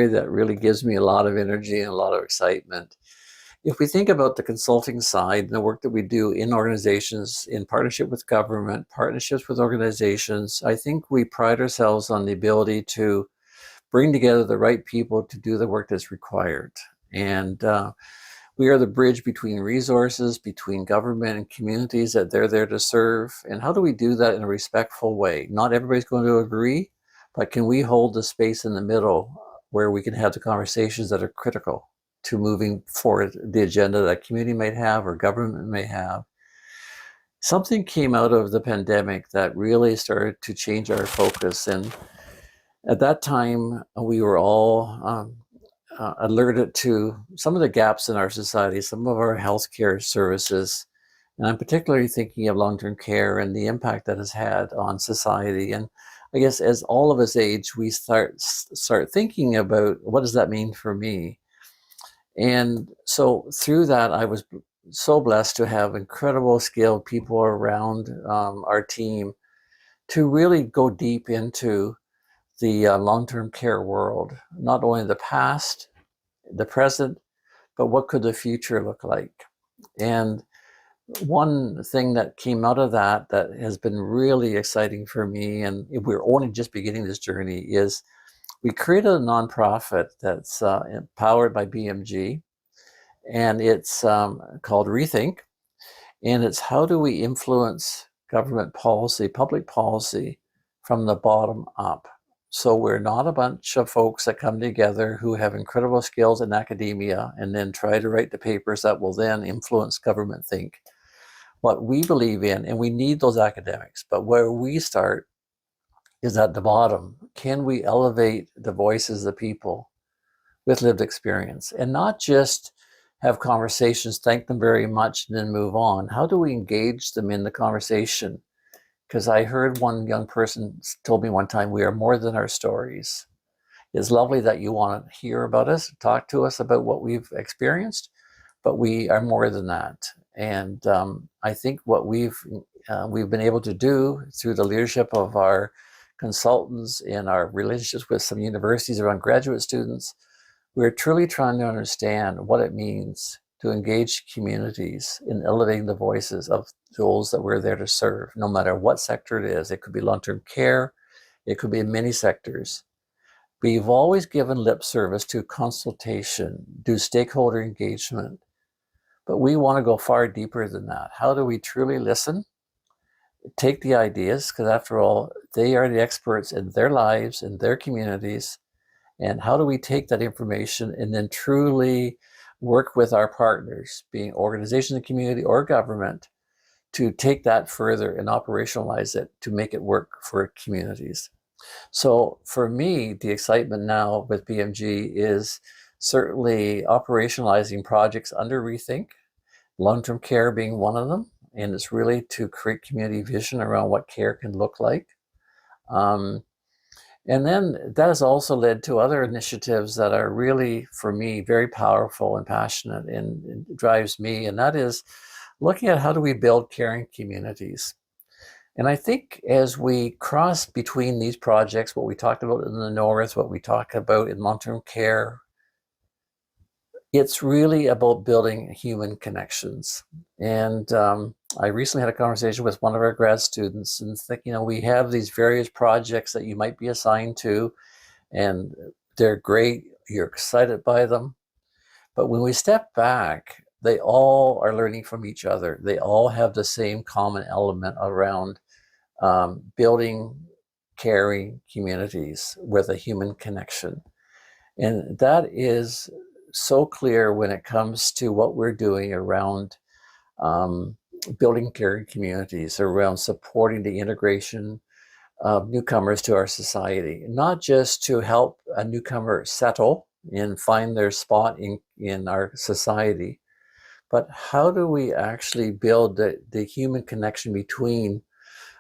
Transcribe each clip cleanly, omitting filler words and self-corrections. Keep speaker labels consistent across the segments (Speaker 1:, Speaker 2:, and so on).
Speaker 1: That really gives me a lot of energy and a lot of excitement. If we think about the consulting side and the work that we do in organizations, in partnership with government, partnerships with organizations, I think we pride ourselves on the ability to bring together the right people to do the work that's required. And we are the bridge between resources, between government and communities that they're there to serve. And how do we do that in a respectful way? Not everybody's going to agree, but can we hold the space in the middle where we can have the conversations that are critical to moving forward the agenda that community might have or government may have? Something came out of the pandemic that really started to change our focus. And at that time, we were all alerted to some of the gaps in our society, some of our healthcare services. And I'm particularly thinking of long-term care and the impact that has had on society. And I guess as all of us age, we start thinking about what does that mean for me? And so through that, I was so blessed to have incredible skilled people around our team to really go deep into the long-term care world, not only the past, the present, but what could the future look like? And one thing that came out of that that has been really exciting for me, and we're only just beginning this journey, is we created a nonprofit that's powered by BMG, and it's called Rethink, and it's how do we influence government policy, public policy, from the bottom up. So we're not a bunch of folks that come together who have incredible skills in academia and then try to write the papers that will then influence government think. What we believe in, and we need those academics, but where we start is at the bottom. Can we elevate the voices of people with lived experience and not just have conversations, thank them very much, and then move on? How do we engage them in the conversation? Because I heard one young person told me one time, we are more than our stories. It's lovely that you want to hear about us, talk to us about what we've experienced, but we are more than that. And I think what we've been able to do through the leadership of our consultants in our relationships with some universities around graduate students, we're truly trying to understand what it means to engage communities in elevating the voices of those that we're there to serve, no matter what sector it is. It could be long-term care, it could be in many sectors. We've always given lip service to consultation, do stakeholder engagement, but we want to go far deeper than that. How do we truly listen, take the ideas, because after all, they are the experts in their lives, in their communities, and how do we take that information and then truly work with our partners, being organizations in the community or government, to take that further and operationalize it to make it work for communities. So for me, the excitement now with BMG is certainly operationalizing projects under Rethink, long-term care being one of them, and it's really to create community vision around what care can look like. And then that has also led to other initiatives that are really, for me, very powerful and passionate and drives me. And that is looking at how do we build caring communities. And I think as we cross between these projects, what we talked about in the North, what we talk about in long-term care, it's really about building human connections. And I recently had a conversation with one of our grad students and think, we have these various projects that you might be assigned to, and they're great, you're excited by them. But when we step back, they all are learning from each other. They all have the same common element around building caring communities with a human connection. And that is so clear when it comes to what we're doing around building caring communities, around supporting the integration of newcomers to our society, not just to help a newcomer settle and find their spot in our society, but how do we actually build the human connection between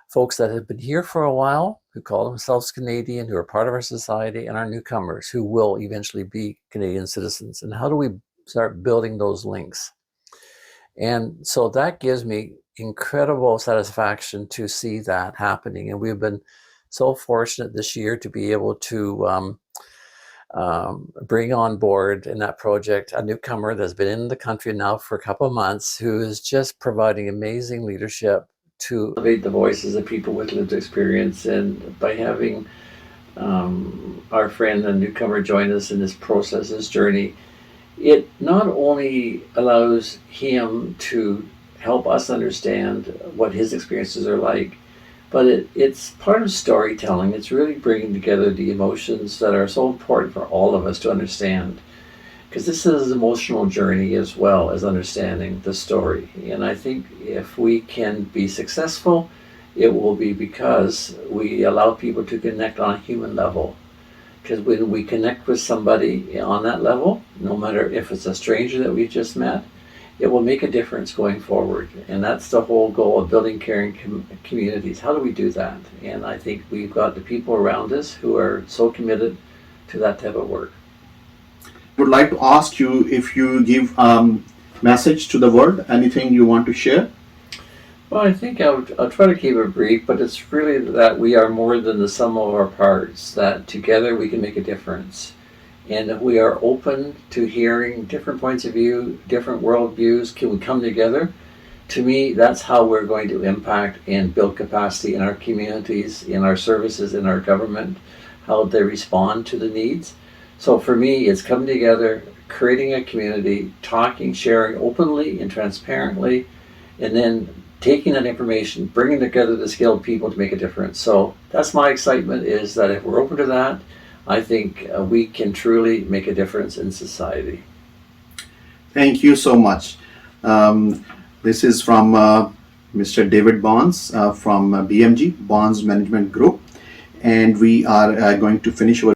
Speaker 1: folks that have been here for a while, who call themselves Canadian, who are part of our society, and our newcomers who will eventually be Canadian citizens. And how do we start building those links? And so that gives me incredible satisfaction to see that happening. And we've been so fortunate this year to be able to bring on board in that project a newcomer that's been in the country now for a couple of months, who is just providing amazing leadership to elevate the voices of people with lived experience. And by having our friend and newcomer join us in this process, this journey, it not only allows him to help us understand what his experiences are like, but it's part of storytelling. It's really bringing together the emotions that are so important for all of us to understand. Because this is an emotional journey as well as understanding the story. And I think if we can be successful, it will be because we allow people to connect on a human level. Because when we connect with somebody on that level, no matter if it's a stranger that we just met, it will make a difference going forward. And that's the whole goal of building caring communities. How do we do that? And I think we've got the people around us who are so committed to that type of work.
Speaker 2: I would like to ask you if you give message to the world, anything you want to share?
Speaker 1: Well, I think I'll try to keep it brief, but it's really that we are more than the sum of our parts, that together we can make a difference. And if we are open to hearing different points of view, different worldviews, can we come together? To me, that's how we're going to impact and build capacity in our communities, in our services, in our government, how they respond to the needs. So for me, it's coming together, creating a community, talking, sharing openly and transparently, and then taking that information, bringing together the skilled people to make a difference. So that's my excitement, is that if we're open to that, I think we can truly make a difference in society.
Speaker 2: Thank you so much. This is from Mr. David Bonds from BMG, Bonds Management Group. And we are going to finish our